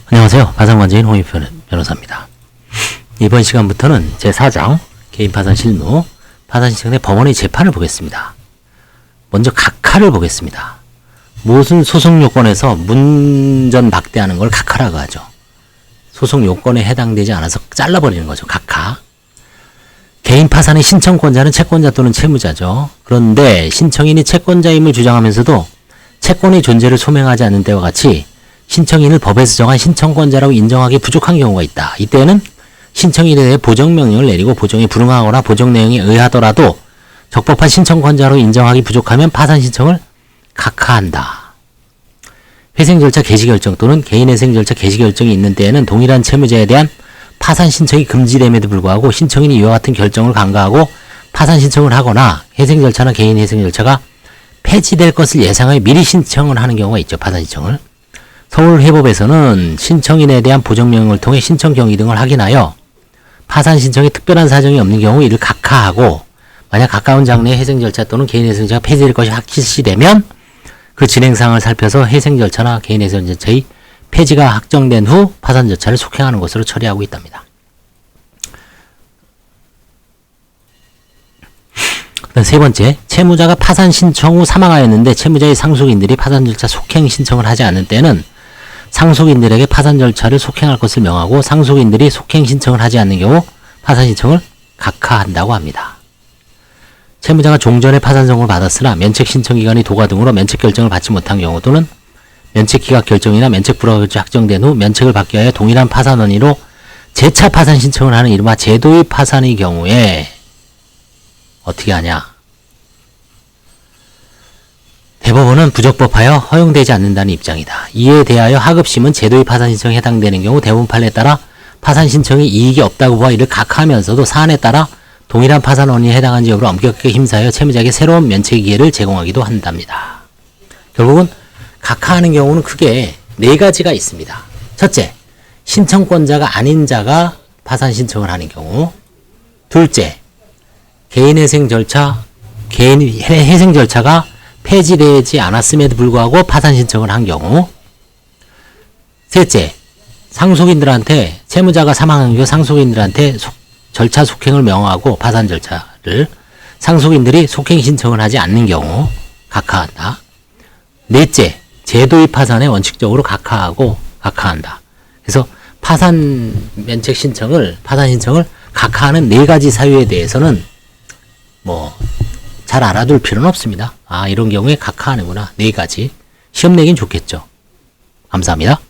안녕하세요. 파산관제인 홍익표 변호사입니다. 이번 시간부터는 제4장 개인파산 실무 파산신청 내 법원의 재판을 보겠습니다. 먼저 각하를 보겠습니다. 무슨 소송 요건에서 문전 박대하는 걸 각하라고 하죠. 소송 요건에 해당되지 않아서 잘라버리는 거죠. 각하. 개인 파산의 신청권자는 채권자 또는 채무자죠. 그런데 신청인이 채권자임을 주장하면서도 채권의 존재를 소명하지 않는 때와 같이 신청인을 법에서 정한 신청권자라고 인정하기 부족한 경우가 있다. 이때는 신청인에 대해 보정명령을 내리고 보정에 불응하거나 보정 내용에 의하더라도 적법한 신청권자로 인정하기 부족하면 파산 신청을 각하한다. 회생 절차 개시 결정 또는 개인 회생 절차 개시 결정이 있는 때에는 동일한 채무자에 대한 파산 신청이 금지됨에도 불구하고 신청인이 이와 같은 결정을 간과하고 파산 신청을 하거나 회생 절차나 개인 회생 절차가 폐지될 것을 예상하여 미리 신청을 하는 경우가 있죠. 파산 신청을. 서울회법에서는 신청인에 대한 보정명령을 통해 신청 경위 등을 확인하여 파산 신청에 특별한 사정이 없는 경우 이를 각하하고, 만약 가까운 장래에 회생 절차 또는 개인 회생 절차가 폐지될 것이 확실시되면 그 진행 사항을 살펴서 회생 절차나 개인 회생 절차의 폐지가 확정된 후 파산 절차를 속행하는 것으로 처리하고 있답니다. 세 번째, 채무자가 파산 신청 후 사망하였는데 채무자의 상속인들이 파산 절차 속행 신청을 하지 않는 때는 상속인들에게 파산 절차를 속행할 것을 명하고 상속인들이 속행 신청을 하지 않는 경우 파산 신청을 각하한다고 합니다. 채무자가 종전에 파산 선고를 받았으나 면책 신청 기간이 도과 등으로 면책 결정을 받지 못한 경우 또는 면책 기각 결정이나 면책 불허 결정이 확정된 후 면책을 받기 위하여 동일한 파산 원인으로 재차 파산 신청을 하는 이른바 제도의 파산의 경우에 어떻게 하냐? 대법원은 부적법하여 허용되지 않는다는 입장이다. 이에 대하여 하급심은 제도의 파산 신청에 해당되는 경우 대부분 판례에 따라 파산 신청이 이익이 없다고 보아 이를 각하하면서도 사안에 따라 동일한 파산 원인에 해당하는지 여부를 엄격하게 심사하여 채무자에게 새로운 면책 기회를 제공하기도 한답니다. 결국은 각하하는 경우는 크게 네 가지가 있습니다. 첫째, 신청권자가 아닌 자가 파산 신청을 하는 경우. 둘째, 개인 회생 절차, 개인 회생 절차가 폐지되지 않았음에도 불구하고 파산 신청을 한 경우. 셋째, 상속인들한테 채무자가 사망한 경우 상속인들한테 절차 속행을 명하고 파산 절차를 상속인들이 속행 신청을 하지 않는 경우 각하한다. 넷째, 제도의 파산에 원칙적으로 각하한다. 그래서 파산 신청을 각하하는 네 가지 사유에 대해서는 잘 알아둘 필요는 없습니다. 이런 경우에 각하하는구나. 네 가지. 시험 내긴 좋겠죠. 감사합니다.